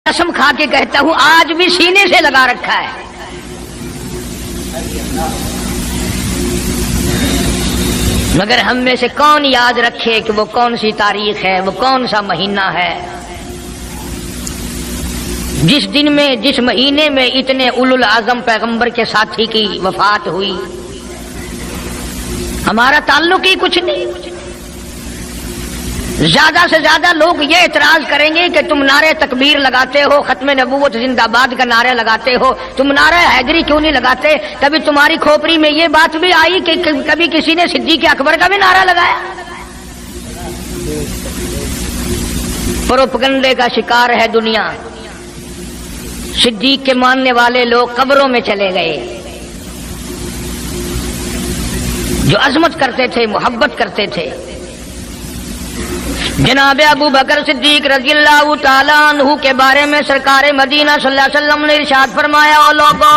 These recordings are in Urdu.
قسم کھا کے کہتا ہوں آج بھی سینے سے لگا رکھا ہے. مگر ہم میں سے کون یاد رکھے کہ وہ کون سی تاریخ ہے، وہ کون سا مہینہ ہے جس دن میں، جس مہینے میں اتنے اولو العزم پیغمبر کے ساتھی کی وفات ہوئی. ہمارا تعلق ہی کچھ نہیں. زیادہ سے زیادہ لوگ یہ اعتراض کریں گے کہ تم نعرے تکبیر لگاتے ہو، ختم نبوت زندہ باد کا نعرہ لگاتے ہو، تم نعرہ حیدری کیوں نہیں لگاتے؟ کبھی تمہاری کھوپڑی میں یہ بات بھی آئی کہ کبھی کسی نے صدیق اکبر کا بھی نعرہ لگایا؟ پروپگنڈے کا شکار ہے دنیا. صدیق کے ماننے والے لوگ قبروں میں چلے گئے، جو عظمت کرتے تھے، محبت کرتے تھے. جناب ابو بکر صدیق رضی اللہ تعالیٰ عنہ کے بارے میں سرکار مدینہ صلی اللہ علیہ وسلم نے ارشاد فرمایا، او لوگو،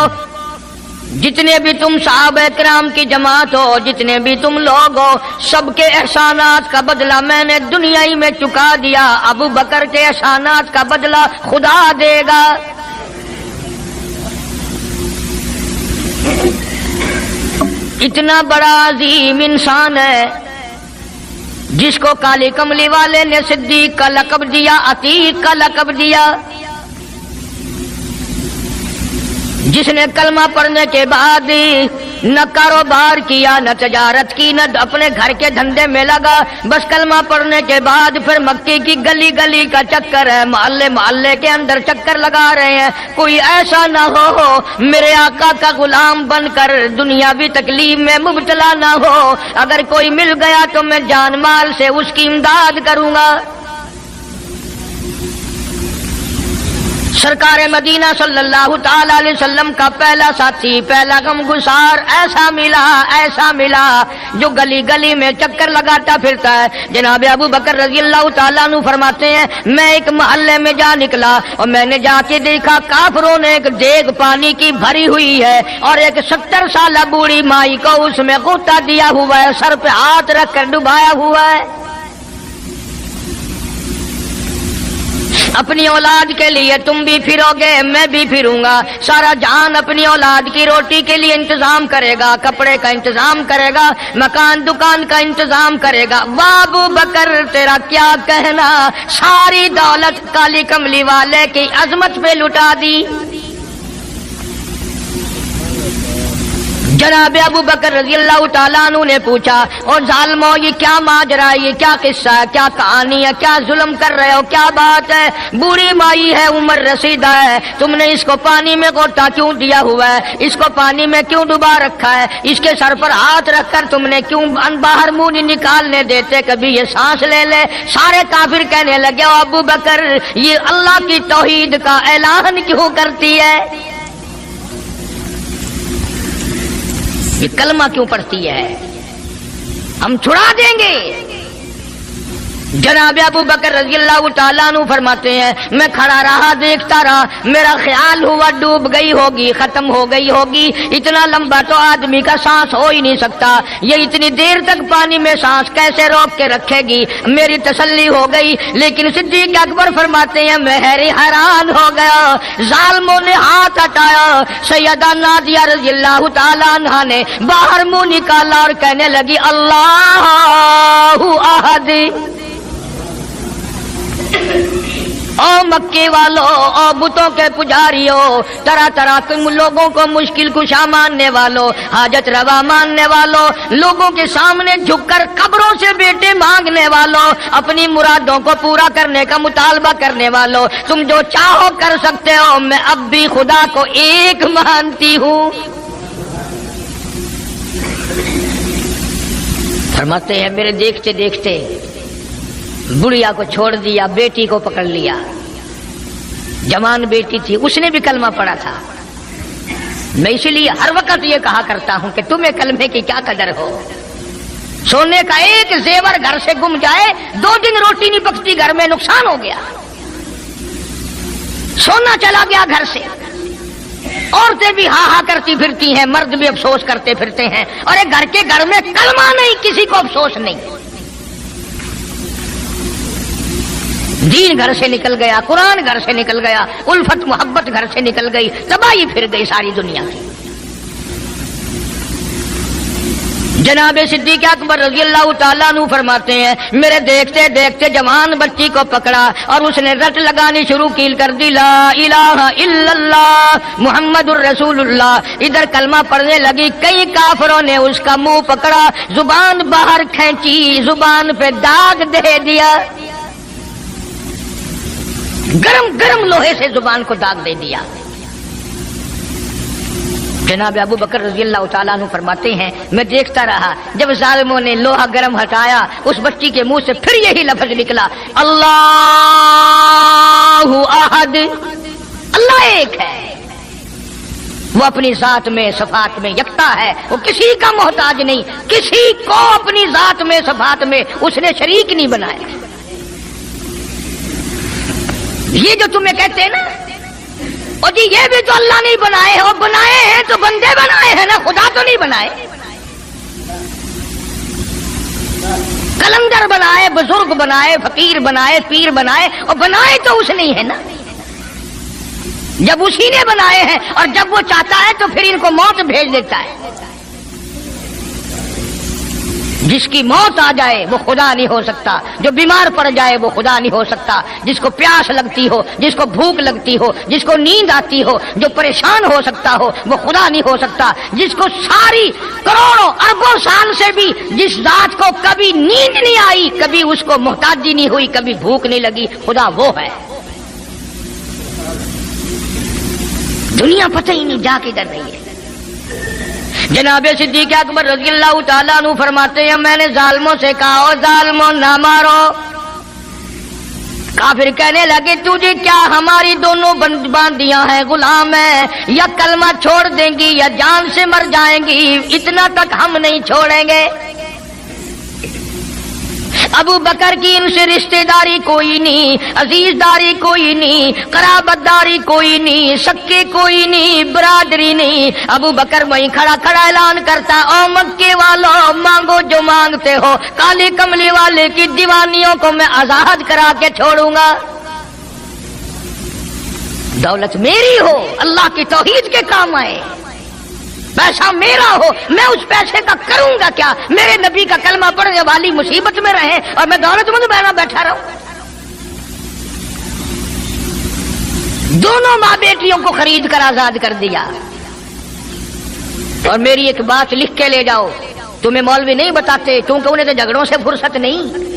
جتنے بھی تم صحابہ کرام کی جماعت ہو، جتنے بھی تم لوگ ہو، سب کے احسانات کا بدلہ میں نے دنیا ہی میں چکا دیا. ابو بکر کے احسانات کا بدلہ خدا دے گا. اتنا بڑا عظیم انسان ہے جس کو کالی کملی والے نے صدیق کا لقب دیا، عتیق کا لقب دیا، جس نے کلمہ پڑھنے کے بعد نہ کاروبار کیا، نہ تجارت کی، نہ اپنے گھر کے دھندے میں لگا، بس کلمہ پڑھنے کے بعد پھر مکے کی گلی گلی کا چکر ہے، محلے محلے کے اندر چکر لگا رہے ہیں. کوئی ایسا نہ ہو میرے آقا کا غلام بن کر دنیاوی تکلیف میں مبتلا نہ ہو. اگر کوئی مل گیا تو میں جان مال سے اس کی امداد کروں گا. سرکار مدینہ صلی اللہ تعالی علیہ وسلم کا پہلا ساتھی، پہلا غم گسار ایسا ملا جو گلی گلی میں چکر لگاتا پھرتا ہے. جناب ابو بکر رضی اللہ تعالیٰ عنہ فرماتے ہیں، میں ایک محلے میں جا نکلا اور میں نے جا کے دیکھا کافروں نے ایک دیگ پانی کی بھری ہوئی ہے اور ایک 70 سالہ بوڑھی مائی کو اس میں غوطہ دیا ہوا ہے، سر پہ ہاتھ رکھ کر ڈبایا ہوا ہے. اپنی اولاد کے لیے تم بھی پھرو گے، میں بھی پھروں گا. سارا جہان اپنی اولاد کی روٹی کے لیے انتظام کرے گا، کپڑے کا انتظام کرے گا، مکان دکان کا انتظام کرے گا. ابو بکر تیرا کیا کہنا، ساری دولت کالی کملی والے کی عظمت پہ لٹا دی. جناب ابو بکر رضی اللہ تعالیٰ عنہ نے پوچھا، اور ظالمو یہ کیا ماجرا ہے، یہ کیا قصہ ہے، کیا کہانی ہے، کیا ظلم کر رہے ہو، کیا بات ہے؟ بوڑھی مائی ہے، عمر رسیدہ ہے، تم نے اس کو پانی میں غوطہ کیوں دیا ہوا ہے، اس کو پانی میں کیوں ڈبا رکھا ہے، اس کے سر پر ہاتھ رکھ کر تم نے کیوں باہر منہ نہیں نکالنے دیتے، کبھی یہ سانس لے لے؟ سارے کافر کہنے لگے، او ابو بکر یہ اللہ کی توحید کا اعلان کیوں کرتی ہے، یہ کلمہ کیوں پڑھتی ہے، ہم چھڑا دیں گے. جناب ابو بکر رضی اللہ تعالیٰ عنہ فرماتے ہیں، میں کھڑا رہا، دیکھتا رہا، میرا خیال ہوا ڈوب گئی ہوگی، ختم ہو گئی ہوگی. اتنا لمبا تو آدمی کا سانس ہو ہی نہیں سکتا، یہ اتنی دیر تک پانی میں سانس کیسے روک کے رکھے گی؟ میری تسلی ہو گئی. لیکن صدیق اکبر فرماتے ہیں، میں حیران ہو گیا. ظالموں نے ہاتھ ہٹایا، سیدہ نادیہ رضی اللہ تعالیٰ عنہا نے باہر منہ نکالا اور کہنے لگی، اللہ احد. او مکے والو، او بتوں کے پجاریوں، طرح طرح کے لوگوں کو مشکل کشا ماننے والوں، حاجت روا ماننے والوں، لوگوں کے سامنے جھک کر قبروں سے بیٹے مانگنے والوں، اپنی مرادوں کو پورا کرنے کا مطالبہ کرنے والوں، تم جو چاہو کر سکتے ہو، میں اب بھی خدا کو ایک مانتی ہوں. فرماتے ہیں، میرے دیکھتے دیکھتے بڑھیا کو چھوڑ دیا، بیٹی کو پکڑ لیا. جوان بیٹی تھی، اس نے بھی کلمہ پڑھا تھا. میں اسی لیے ہر وقت یہ کہا کرتا ہوں کہ تمہیں کلمے کی کیا قدر ہو. سونے کا ایک زیور گھر سے گم جائے، 2 دن روٹی نہیں پکتی، گھر میں نقصان ہو گیا. سونا چلا گیا گھر سے، عورتیں بھی ہاں ہاں کرتی پھرتی ہیں، مرد بھی افسوس کرتے پھرتے ہیں، اور ایک گھر میں کلمہ نہیں، کسی کو افسوس نہیں. دین گھر سے نکل گیا، قرآن گھر سے نکل گیا، الفت محبت گھر سے نکل گئی، تباہی پھر گئی ساری دنیا کی۔ جناب صدیق اکبر رضی اللہ تعالیٰ عنہ فرماتے ہیں میرے دیکھتے دیکھتے جوان بچی کو پکڑا اور اس نے رٹ لگانی شروع کی کر دی، لا الہ الا اللہ محمد الرسول اللہ۔ ادھر کلمہ پڑھنے لگی، کئی کافروں نے اس کا منہ پکڑا، زبان باہر کھینچی، زبان پہ داغ دے دیا، گرم گرم لوہے سے زبان کو داغ دے دیا۔ جناب ابو بکر رضی اللہ تعالیٰ عنہ فرماتے ہیں میں دیکھتا رہا، جب ظالموں نے لوہا گرم ہٹایا اس بچی کے منہ سے پھر یہی لفظ نکلا، اللہ احد، اللہ ایک ہے، وہ اپنی ذات میں صفات میں یکتا ہے، وہ کسی کا محتاج نہیں، کسی کو اپنی ذات میں صفات میں اس نے شریک نہیں بنایا۔ یہ جو تمہیں کہتے ہیں نا اور جی یہ بھی تو اللہ نہیں بنائے ہیں، اور بنائے ہیں تو بندے بنائے ہیں نا، خدا تو نہیں بنائے۔ کلندر بنائے، بزرگ بنائے، فقیر بنائے، پیر بنائے، اور بنائے تو اس نہیں ہے نا۔ جب اسی نے بنائے ہیں اور جب وہ چاہتا ہے تو پھر ان کو موت بھیج دیتا ہے۔ جس کی موت آ جائے وہ خدا نہیں ہو سکتا، جو بیمار پڑ جائے وہ خدا نہیں ہو سکتا، جس کو پیاس لگتی ہو، جس کو بھوک لگتی ہو، جس کو نیند آتی ہو، جو پریشان ہو سکتا ہو وہ خدا نہیں ہو سکتا، جس کو ساری کروڑوں اربوں سال سے بھی جس ذات کو کبھی نیند نہیں آئی، کبھی اس کو محتاجی نہیں ہوئی، کبھی بھوک نہیں لگی، خدا وہ ہے۔ دنیا پتہ ہی نہیں جا کدھر رہی ہے۔ جناب صدیق اکبر رضی اللہ تعالیٰ عنہ فرماتے ہیں میں نے ظالموں سے کہا او ظالموں نہ مارو۔ کافر کہنے لگے تجھے کیا ہماری دونوں باندیاں ہیں، غلام ہیں، یا کلمہ چھوڑ دیں گی یا جان سے مر جائیں گی، اتنا تک ہم نہیں چھوڑیں گے۔ ابو بکر کی ان سے رشتہ داری کوئی نہیں، عزیز داری کوئی نہیں، قرابت داری کوئی نہیں، سکے کوئی نہیں، برادری نہیں۔ ابو بکر وہیں کھڑا کھڑا اعلان کرتا او مکے والوں مانگو جو مانگتے ہو، کالی کملی والے کی دیوانیوں کو میں آزاد کرا کے چھوڑوں گا۔ دولت میری ہو، اللہ کی توحید کے کام آئے، پیسہ میرا ہو، میں اس پیسے کا کروں گا کیا؟ میرے نبی کا کلمہ پڑھنے والی مصیبت میں رہے اور میں دولت مند بہنا بیٹھا رہوں۔ دونوں ماں بیٹیوں کو خرید کر آزاد کر دیا۔ اور میری ایک بات لکھ کے لے جاؤ، تمہیں مولوی نہیں بتاتے کیونکہ انہیں تو جھگڑوں سے فرصت نہیں۔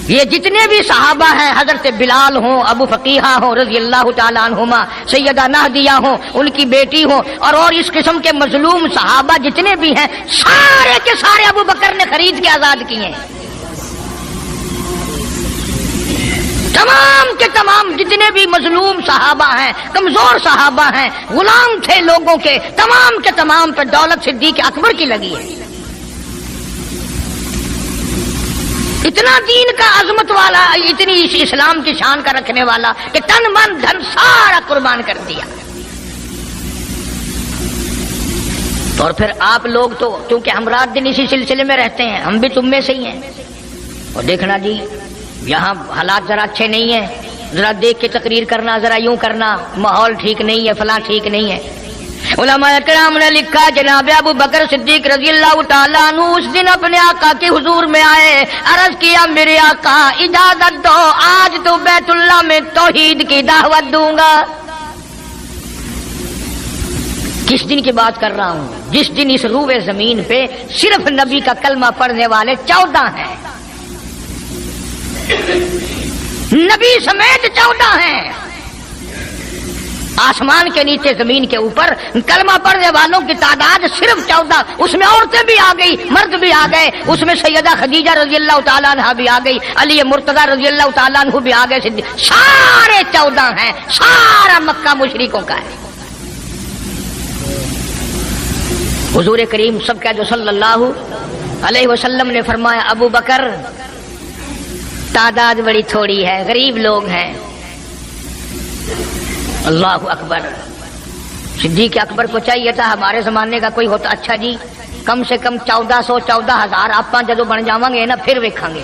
یہ جتنے بھی صحابہ ہیں، حضرت بلال ہوں، ابو فقیحہ ہوں رضی اللہ تعالیٰ عنہما، سیدہ نہدیہ ہوں، ان کی بیٹی ہوں، اور اس قسم کے مظلوم صحابہ جتنے بھی ہیں، سارے کے سارے ابو بکر نے خرید کے آزاد کیے ہیں۔ تمام کے تمام جتنے بھی مظلوم صحابہ ہیں، کمزور صحابہ ہیں، غلام تھے لوگوں کے، تمام کے تمام پر دولت صدیق اکبر کی لگی ہے۔ اتنا دین کا عظمت والا، اتنی اسلام کی شان کا رکھنے والا کہ تن من دھن سارا قربان کر دیا۔ اور پھر آپ لوگ تو کیونکہ ہم رات دن اسی سلسلے میں رہتے ہیں، ہم بھی تم میں سے ہی ہیں، اور دیکھنا جی یہاں حالات ذرا اچھے نہیں ہیں، ذرا دیکھ کے تقریر کرنا، ذرا یوں کرنا، ماحول ٹھیک نہیں ہے، فلاں ٹھیک نہیں ہے۔ علماء کرام نے لکھا جناب ابو بکر صدیق رضی اللہ تعالیٰ عنہ اس دن اپنے آقا کے حضور میں آئے، عرض کیا میرے آقا اجازت دو، آج تو بیت اللہ میں توحید کی دعوت دوں گا۔ کس دن کی بات کر رہا ہوں؟ جس دن اس روئے زمین پہ صرف نبی کا کلمہ پڑھنے والے 14 ہیں، نبی سمیت 14 ہیں۔ آسمان کے نیچے زمین کے اوپر کلمہ پڑھنے والوں کی تعداد صرف 14، اس میں عورتیں بھی آ گئی، مرد بھی آ گئے، اس میں سیدہ خدیجہ رضی اللہ تعالیٰ عنہ بھی آ گئی، علی مرتضیٰ رضی اللہ تعالیٰ عنہ بھی آ گئے، سارے 14 ہیں، سارا مکہ مشرکوں کا ہے۔ حضور کریم سب کا جو صلی اللہ علیہ وسلم نے فرمایا ابو بکر تعداد بڑی تھوڑی ہے، غریب لوگ ہیں۔ اللہ اکبر۔ صدیق اکبر کو چاہیے تھا ہمارے زمانے کا کوئی ہوتا اچھا جی کم سے کم 1400 14,000 آپ جدو بن جاواں گے نا پھر ویکھاں گے،